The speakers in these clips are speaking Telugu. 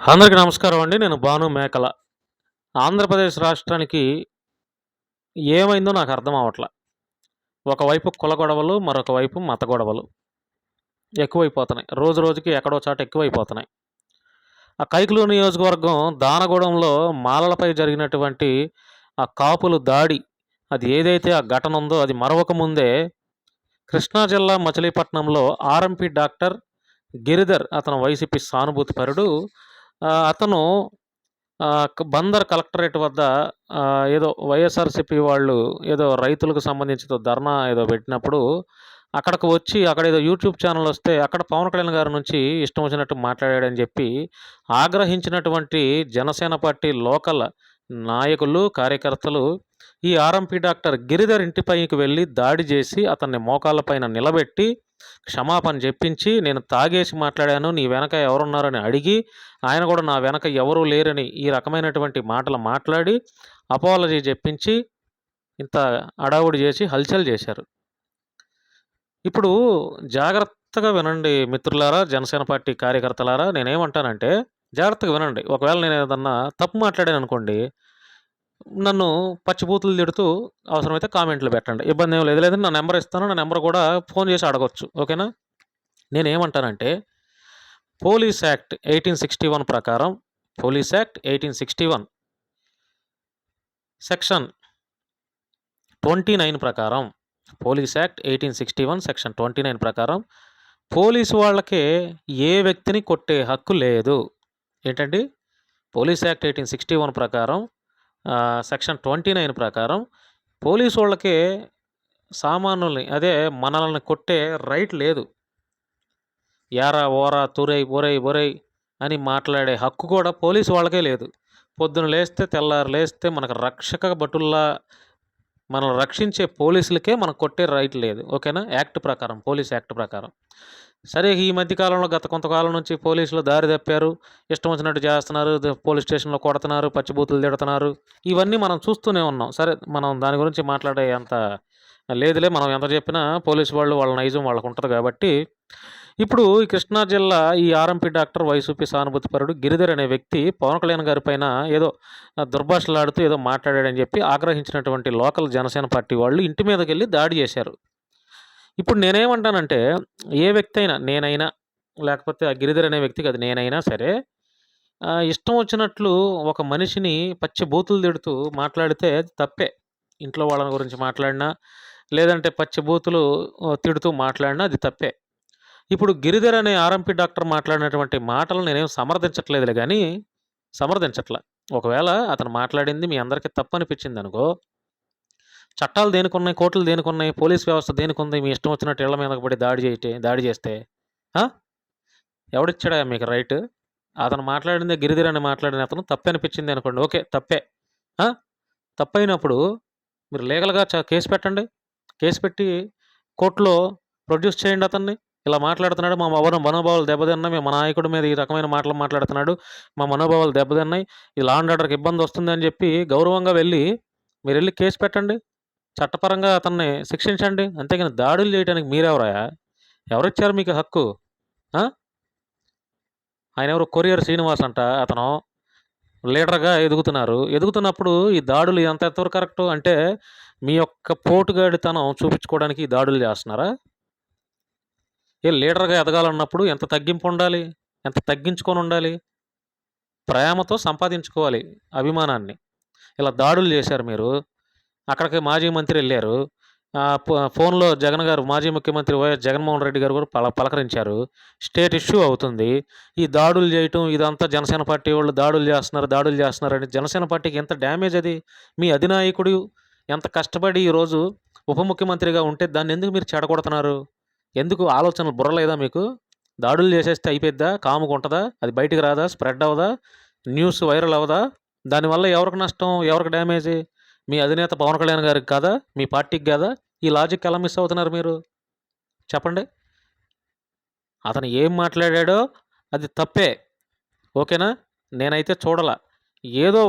అందరికీ నమస్కారం అండి. నేను భాను మేకల. ఆంధ్రప్రదేశ్ రాష్ట్రానికి ఏమైందో నాకు అర్థం అవ్వట్ల. ఒకవైపు కుల గొడవలు, మరొక వైపు మత గొడవలు ఎక్కువైపోతున్నాయి. రోజు రోజుకి ఎక్కడో చోట ఎక్కువైపోతున్నాయి. ఆ కైకలూరు నియోజకవర్గం దానగూడెంలో మాలలపై జరిగినటువంటి ఆ కాపులు దాడి, అది ఏదైతే ఆ ఘటన ఉందో అది మరవక ముందే కృష్ణా జిల్లా మచిలీపట్నంలో ఆర్ఎంపీ డాక్టర్ గిరిధర్, అతను వైసీపీ సానుభూతిపరుడు. అతను బందర్ కలెక్టరేట్ వద్ద ఏదో వైఎస్ఆర్‌సీపీ వాళ్ళు ఏదో రైతులకు సంబంధించి ధర్నా ఏదో పెట్టినప్పుడు అక్కడికి వచ్చి అక్కడ ఏదో యూట్యూబ్ ఛానల్ వస్తే అక్కడ పవన్ కళ్యాణ్ గారి నుంచి ఇష్టం వచ్చినట్టు మాట్లాడాడని చెప్పి ఆగ్రహించినటువంటి జనసేన పార్టీ లోకల్ నాయకులు, కార్యకర్తలు ఈ ఆర్ఎంపీ డాక్టర్ గిరిధర్ ఇంటిపైకి వెళ్ళి దాడి చేసి అతన్ని మోకాళ్ళపైన నిలబెట్టి క్షమాపణ చెప్పించి, నేను తాగేసి మాట్లాడాను, నీ వెనక ఎవరున్నారని అడిగి, ఆయన కూడా నా వెనక ఎవరూ లేరని ఈ రకమైనటువంటి మాటలు మాట్లాడి అపాలజీ చెప్పించి ఇంత హడావుడి చేసి హల్చల్ చేశారు. ఇప్పుడు జాగ్రత్తగా వినండి మిత్రులారా, జనసేన పార్టీ కార్యకర్తలారా, నేనేమంటానంటే జాగ్రత్తగా వినండి. ఒకవేళ నేను ఏదన్నా తప్పు మాట్లాడాననుకోండి, నన్ను పచ్చిబూతులు తిడుతూ అవసరమైతే కామెంట్లు పెట్టండి. ఇబ్బందేం లేదు. లేదంటే నా నంబర్ ఇస్తాను. నా నంబర్ కూడా ఫోన్ చేసి అడగొచ్చు. ఓకేనా? నేనేమంటానంటే పోలీస్ యాక్ట్ 1861 ప్రకారం, పోలీస్ యాక్ట్ 1861 సెక్షన్ 29 ప్రకారం, పోలీస్ యాక్ట్ 1861 సెక్షన్ 29 ప్రకారం పోలీసు వాళ్ళకే ఏ వ్యక్తిని కొట్టే హక్కు లేదు. ఏంటండి? పోలీస్ యాక్ట్ 1861 ప్రకారం సెక్షన్ 29 ప్రకారం పోలీసోళ్ళకే సామాన్యుల్ని, అదే మనల్ని కొట్టే రైట్ లేదు. యారా, ఓరా, తురై, ఒరై, ఒరై అని మాట్లాడే హక్కు కూడా పోలీసు వాళ్ళకే లేదు. పొద్దున లేస్తే, తెల్లారి లేస్తే మనకు రక్షక భటుల్లా మనల్ని రక్షించే పోలీసులకే మనకు కొట్టే రైట్ లేదు. ఓకేనా? యాక్ట్ ప్రకారం, పోలీస్ యాక్ట్ ప్రకారం. సరే, ఈ మధ్య కాలంలో గత కొంతకాలం నుంచి పోలీసులు దారి తప్పారు. ఇష్టం వచ్చినట్టు చేస్తున్నారు. పోలీస్ స్టేషన్‌లో కొడుతున్నారు, పచ్చిబూతులు తిడుతున్నారు. ఇవన్నీ మనం చూస్తూనే ఉన్నాం. సరే, మనం దాని గురించి మాట్లాడే అంత లేదులే. మనం ఎంత చెప్పినా పోలీసు వాళ్ళు వాళ్ళ నైజం వాళ్ళకుంటది కాబట్టి, ఇప్పుడు ఈ కృష్ణా జిల్లా ఈ ఆర్ఎంపీ డాక్టర్ వైసీపీ సానుభూతిపరుడు గిరిధర్ అనే వ్యక్తి పవన్ కళ్యాణ్ గారి పైన ఏదో దుర్భాషలాడుతూ ఏదో మాట్లాడాడని చెప్పి ఆగ్రహించినటువంటి లోకల్ జనసేన పార్టీ వాళ్ళు ఇంటి మీదకెళ్ళి దాడి చేశారు. ఇప్పుడు నేనేమంటానంటే, ఏ వ్యక్తి అయినా, నేనైనా లేకపోతే ఆ గిరిధర్ అనే వ్యక్తికి అది నేనైనా సరే, ఇష్టం వచ్చినట్లు ఒక మనిషిని పచ్చి బూతులు తిడుతూ మాట్లాడితే అది తప్పే. ఇంట్లో వాళ్ళ గురించి మాట్లాడినా, లేదంటే పచ్చి బూతులు తిడుతూ మాట్లాడినా అది తప్పే. ఇప్పుడు గిరిధర్ అనే ఆర్ఎంపీ డాక్టర్ మాట్లాడినటువంటి మాటలు నేనేం సమర్థించట్లేదులే గానీ, సమర్థించట్ల. ఒకవేళ అతను మాట్లాడింది మీ అందరికీ తప్పనిపించిందనుకో, చట్టాలు దేనికున్నాయి, కోర్టులు దేనికున్నాయి, పోలీస్ వ్యవస్థ దేనికుంది, మీ ఇష్టం వచ్చినట్టు ఇళ్ల మీదకి పడి దాడి చేస్తే? ఆ? ఎవడిచ్చాడయ్యా మీకు రైటు? అతను మాట్లాడిందే, గిరిధర్ అని మాట్లాడిన అతను తప్పే అనిపించింది అనుకోండి, ఓకే, తప్పే. ఆ? తప్పైనప్పుడు మీరు లీగల్‌గా కేస్ పెట్టండి. కేస్ పెట్టి కోర్టులో ప్రొడ్యూస్ చేయండి అతన్ని. ఇలా మాట్లాడుతున్నాడు, మా మనోభావాలు దెబ్బతిన్నాయి, మా నాయకుడి మీద ఈ రకమైన మాటలు మాట్లాడుతున్నాడు, మా మనోభావాలు దెబ్బతిన్నాయి, ఈ లా అండ్ ఆర్డర్‌కి ఇబ్బందొస్తుందని చెప్పి గౌరవంగా మీరెళ్లి కేస్ పెట్టండి. చట్టపరంగా అతన్ని శిక్షించండి. అంతేగాని దాడులు చేయడానికి మీరెవరయ్యా? ఎవరిచ్చారు మీకు హక్కు? ఆ? ఆయనెవరు, కొరియర్ శ్రీనివాస్ అంట అతను. లీడర్‌గా ఎదుగుతున్నారు. ఎదుగుతున్నప్పుడు ఈ దాడులు ఎంతవరకు కరెక్టు? అంటే మీ యొక్క పోటుగాడితనం చూపించుకోవడానికి ఈ దాడులు చేస్తున్నారా? లీడర్‌గా ఎదగాలన్నప్పుడు ఎంత తగ్గింపుండాలి? ఎంత తగ్గించుకొనుండాలి? ప్రేమతో సంపాదించుకోవాలి అభిమానాన్ని. ఇలా దాడులు చేశారు మీరు. అక్కడికి మాజీ మంత్రి ఎళ్లారు. ఫోన్‌లో జగన్ గారు, మాజీ ముఖ్యమంత్రి వైఎస్ జగన్మోహన్ రెడ్డి గారు కూడా పలకరించారు. స్టేట్ ఇష్యూ అవుతుంది. ఈ దాడులు చేయటం ఇదంతా జనసేన పార్టీ వాళ్ళు దాడులు చేస్తున్నారని జనసేన పార్టీకి ఎంత డ్యామేజ్ అది. మీ అధినాయకుడు ఎంత కష్టపడి ఈరోజు ఉప ముఖ్యమంత్రిగా ఉంటే దాన్నెందుకు మీరు చెడగొడుతున్నారు? ఎందుకు ఆలోచనలు బుర్ర లేదా మీకు? దాడులు చేసేస్తే అయిపోయిద్దా? కాముగుంటదా? అది బయటికి రాదా? స్ప్రెడ్ అవ్వదా? న్యూస్ వైరల్ అవ్వదా? దానివల్ల ఎవరికి నష్టం? ఎవరికి డ్యామేజి? మీ అధినేత పవన్ కళ్యాణ్ గారికి కాదా? మీ పార్టీకి కాదా? ఈ లాజిక్ ఎలా మిస్ అవుతున్నారు మీరు? చెప్పండి. అతను ఏం మాట్లాడాడో అది తప్పే. ఓకేనా? నేనైతే చూడల. ఏదో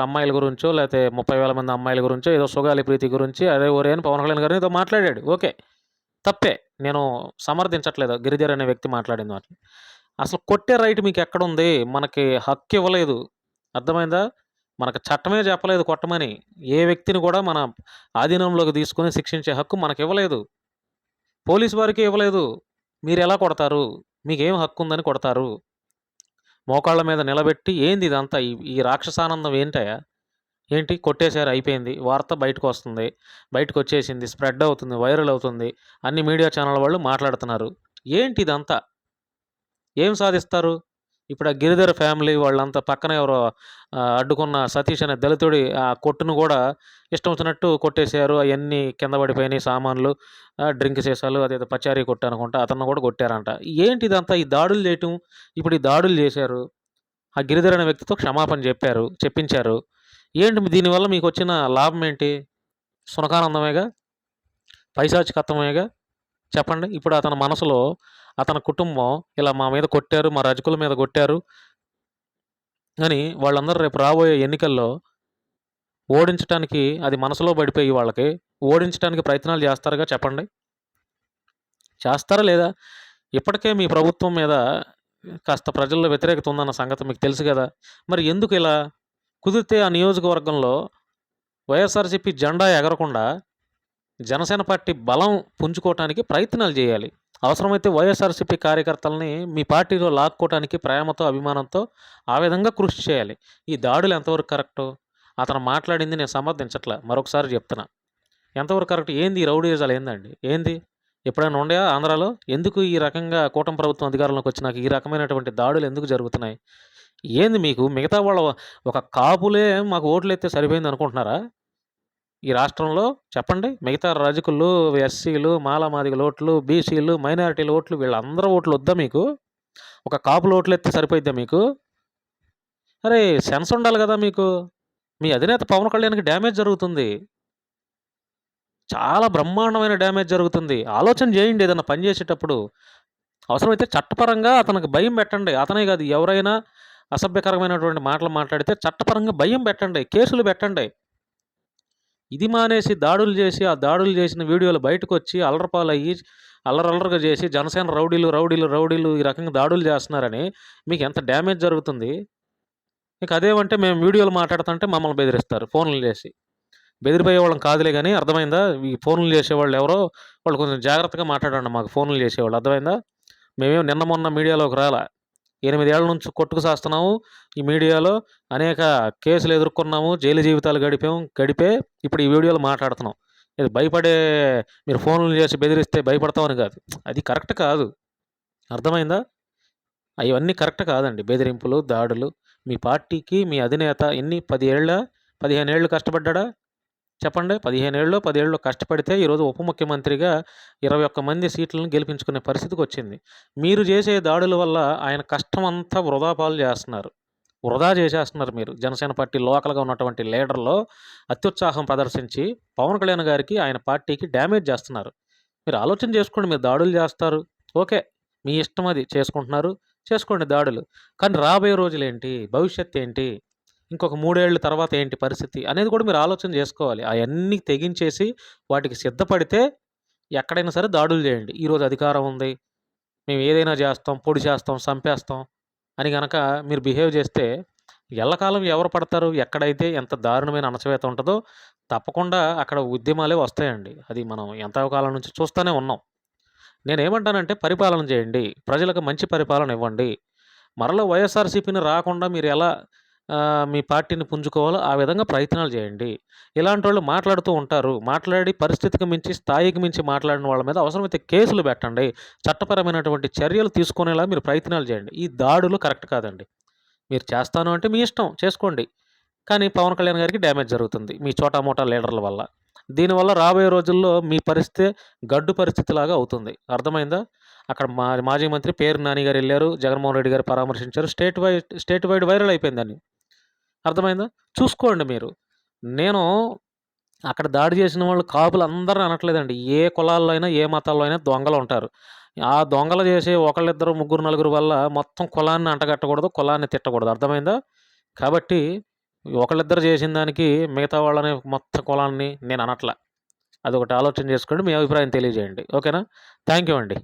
అమ్మాయిల గురించో, లేతే 30,000 మంది అమ్మాయిల గురించో, ఏదో సుగాలి ప్రీతి గురించి అరే ఒరే అని పవన్ కళ్యాణ్ గారు ఏదో మాట్లాడాడు. ఓకే. తప్పే. నేను సమర్థించట్లేదు గిరిధర్ అనే వ్యక్తి మాట్లాడిన మాటలు. అసలు కొట్టే రైట్ మీకెక్కడుంది? మనకి హక్కివ్వలేదు. అర్థమైందా? మనకు చట్టమే చెప్పలేదు కొట్టమని. ఏ వ్యక్తిని కూడా మన ఆధీనంలోకి తీసుకొని శిక్షించే హక్కు మనకివ్వలేదు. పోలీసు వారికే ఇవ్వలేదు. మీరెలా కొడతారు? మీకేం హక్కుందని కొడతారు? మోకాళ్ళ మీద నిలబెట్టి ఏంది ఇదంతా? ఈ ఈ రాక్షసానందం ఏంటయ్యా? ఏంటి కొట్టేశారు అయిపోయింది. వార్త బయటకొస్తుంది. బయటకొచ్చేసింది. స్ప్రెడ్ అవుతుంది. వైరల్ అవుతుంది. అన్ని మీడియా ఛానల్ వాళ్ళు మాట్లాడుతున్నారు. ఏంటిదంతా? ఏం సాధిస్తారు? ఇప్పుడు ఆ గిరిధర్ ఫ్యామిలీ వాళ్ళంతా పక్కన ఎవరో అడ్డుకున్న సతీష్ అనే దళితుడి కొట్టును గూడా ఇష్టం వచ్చినట్టు కొట్టేశారు. అయన్నీ కింద పడిపోయినాయి సామాన్లు. డ్రింక్ సీసాలు అదేదో పచారీ కొట్టు అనుకుంటా అతన్ని గూడా కొట్టారంట. ఏంటిదంతా ఈ దాడులు చేయటం? ఇప్పుడు ఈ దాడులు చేశారు. ఆ గిరిధర్ అనే వ్యక్తితో క్షమాపణ చెప్పించారు. ఏంటి దీనివల్ల మీకొచ్చిన లాభం ఏంటి? సునకానందమేగా? పైశాచికత్వమేగా? చెప్పండి. ఇప్పుడు అతని మనసులో అతని కుటుంబం ఇలా మా మీద కొట్టారు, మా రజకుల మీద కొట్టారు అని వాళ్ళందరూ రేపు రాబోయే ఎన్నికల్లో ఓడించటానికి అది మనసులో పడిపోయి వాళ్ళకి ఓడించటానికి ప్రయత్నాలు చేస్తారుగా చెప్పండి? చేస్తారా లేదా? ఇప్పటికే మీ ప్రభుత్వం మీద కాస్త ప్రజల్లో వ్యతిరేకత ఉందన్న సంగతి మీకు తెలుసు గదా! మరి ఎందుకు ఇలా? కుదిరితే ఆ నియోజకవర్గంలో వైఎస్ఆర్‌సీపీ జెండా ఎగరకుండా జనసేన పార్టీ బలం పుంజుకోవటానికి ప్రయత్నాలు చేయాలి. అవసరమైతే వైఎస్ఆర్‌సీపీ కార్యకర్తలని మీ పార్టీలో లాక్కోవటానికి ప్రేమతో, అభిమానంతో ఆ విధంగా కృషి చేయాలి. ఈ దాడులు ఎంతవరకు కరెక్టు? అతను మాట్లాడింది నేను సమర్థించట్లా. మరొకసారి చెప్తున్నా. ఎంతవరకు కరెక్ట్? ఏంది ఈ రౌడీయిజాలు ఏందండి? ఏంది? ఎప్పుడైనా ఉన్నాయా ఆంధ్రాలో? ఎందుకు ఈ రకంగా కూటమి ప్రభుత్వం అధికారంలోకి వచ్చినాక ఈ రకమైనటువంటి దాడులు ఎందుకు జరుగుతున్నాయి? ఏంది మీకు మిగతా వాళ్ళ ఒక కాపులే మాకు ఓట్లేత్తే సరిపోయిందనుకుంటున్నారా? ఈ రాష్ట్రంలో చెప్పండి. మిగతా రజకులు, ఎస్సీలు, మాలామాదిగల ఓట్లు, బీసీలు, మైనారిటీల ఓట్లు వీళ్ళందరి ఓట్లు వద్దా మీకు? ఒక కాపుల ఓట్లెత్తే సరిపోయిద్దా మీకు? అరే! సెన్స్ ఉండాలి గదా మీకు. మీ అధినేత పవన్ కళ్యాణ్‌కి డ్యామేజ్ జరుగుతుంది. చాలా బ్రహ్మాండమైన డ్యామేజ్ జరుగుతుంది. ఆలోచన జేయండి ఏదన్నా పని జేసేటప్పుడు. అవసరమైతే చట్టపరంగా అతనికి భయం పెట్టండి. అతనే గాదు ఎవరైనా అసభ్యకరమైనటువంటి మాటలు మాట్లాడితే చట్టపరంగా భయం పెట్టండి. కేసులు పెట్టండి. ఇది మానేసి దాడులు జేసి, ఆ దాడులు జేసిన వీడియోలు బయటకొచ్చి అల్లరిపాలయ్యి, అల్లరల్లరిగా జేసి జనసేన రౌడీలు ఈ రకంగా దాడులు జేస్తున్నారని మీకెంత డ్యామేజ్ జరుగుతుంది. ఇక అదేమంటే మేము వీడియోలు మాట్లాడుతుంటే మమ్మల్ని బెదిరిస్తారు ఫోన్లు జేసి. బెదిరిపోయేవాళ్ళం కాదులే గానీ అర్థమైందా? ఈ ఫోన్లు జేసేవాళ్ళెవరో వాళ్ళు కొంచెం జాగ్రత్తగా మాట్లాడండి మాకు ఫోన్లు జేసేవాళ్ళు అర్థమైందా? మేమేం నిన్న మొన్న మీడియాలోకి రాలా. 8 ఏళ్ల నుంచి కొట్టుకు సాస్తున్నాము. ఈ మీడియాలో అనేక కేసులు ఎదుర్కొన్నాము. జైలు జీవితాలు గడిపే ఇప్పుడు ఈ వీడియోలో మాట్లాడుతున్నాం. ఇది భయపడే మీరు ఫోన్లు చేసి బెదిరిస్తే భయపడతామని కాదు. అది కరెక్ట్ కాదు. అర్థమైందా? అయన్నీ కరెక్ట్ కాదండి. బెదిరింపులు, దాడులు. మీ పార్టీకి మీ అధినేత ఎన్ని 10 ఏళ్ళా? 15 ఏళ్ళు కష్టపడ్డాడా? చెప్పండి. 15 ఏళ్ళో, 10 ఏళ్ళో కష్టపడితే ఈరోజు ఉప ముఖ్యమంత్రిగా 21 మంది సీట్లను గెలిపించుకునే పరిస్థితికొచ్చింది. మీరు చేసే దాడుల వల్ల ఆయన కష్టమంతా వృధా పాలు చేస్తున్నారు. వృధా చేసేస్తున్నారు మీరు. జనసేన పార్టీ లోకల్‌గా ఉన్నటువంటి లీడర్‌లో అత్యుత్సాహం ప్రదర్శించి పవన్ కళ్యాణ్ గారికి, ఆయన పార్టీకి డ్యామేజ్ చేస్తున్నారు. మీరు ఆలోచన చేసుకోండి. మీరు దాడులు చేస్తారు. ఓకే. మీ ఇష్టం అది చేసుకుంటున్నారు. చేసుకోండి దాడులు. కానీ రాబోయే రోజులేంటి? భవిష్యత్తేంటి? ఇంకొక 3 ఏళ్ల తర్వాత ఏంటి పరిస్థితి అనేది కూడా మీరు ఆలోచన చేసుకోవాలి. అయన్నీ తెగించేసి వాటికి సిద్ధపడితే ఎక్కడైనా సరే దాడులు చేయండి. ఈరోజు అధికారం ఉంది. మేము ఏదైనా చేస్తాం, పొడి చేస్తాం, సంపేస్తాం అని గనక మీరు బిహేవ్ చేస్తే ఎల్లకాలం ఎవరు పడతారు? ఎక్కడైతే ఎంత దారుణమైన అణచివేత ఉంటదో తప్పకుండా అక్కడ ఉద్యమాలే వస్తాయండి. అది మనం ఎంతో కాలం నుంచి చూస్తూనే ఉన్నాం. నేనేమంటానంటే పరిపాలన చేయండి. ప్రజలకు మంచి పరిపాలన ఇవ్వండి. మరలా వైఎస్ఆర్‌సీపీని రాకుండా మీరు ఎలా మీ పార్టీని పుంజుకోవాలో ఆ విధంగా ప్రయత్నాలు చేయండి. ఇలాంటోళ్ళు మాట్లాడుతూ ఉంటారు. మాట్లాడి పరిస్థితికి మించి, స్థాయికి మించి మాట్లాడిన వాళ్ళ మీద అవసరమైతే కేసులు పెట్టండి. చట్టపరమైనటువంటి చర్యలు తీసుకునేలా మీరు ప్రయత్నాలు చేయండి. ఈ దాడులు కరెక్ట్ కాదండి. మీరు చేస్తాను అంటే మీ ఇష్టం చేసుకోండి. కానీ పవన్ కళ్యాణ్ గారికి డ్యామేజ్ జరుగుతుంది. మీ చోటా మోటా లీడర్ల వల్ల. దీనివల్ల రాబోయే రోజుల్లో మీ పరిస్థితే గడ్డు పరిస్థితిలాగా అవుతుంది. అర్థమైందా? అక్కడ మాజీ మంత్రి పేర్ని నాని గారెళ్లారు. జగన్మోహన్ రెడ్డి గారు పరామర్శించారు. స్టేట్ వైడ్ వైరల్ అయిపోయిందని. అర్థమైందా? చూసుకోండి మీరు. నేను అక్కడ దాడి చేసిన వాళ్ళు కాపులందరిని అనట్లేదండి. ఏ కులాల్లో అయినా, ఏ మతాల్లో అయినా దొంగలుంటారు. ఆ దొంగలు చేసే ఒకళ్ళిద్దరు, ముగ్గురు, నలుగురు వల్ల మొత్తం కులాన్ని అంటగట్టకూడదు. కులాన్ని తిట్టకూడదు. అర్థమైందా? కాబట్టి ఒకళ్ళిద్దరు చేసిన దానికి మిగతా వాళ్ళని మొత్తం కులాన్ని నేను అనట్ల. అదొకటి ఆలోచన చేసుకోండి. మీ అభిప్రాయం తెలియజేయండి. ఓకేనా? థాంక్ యూ అండి.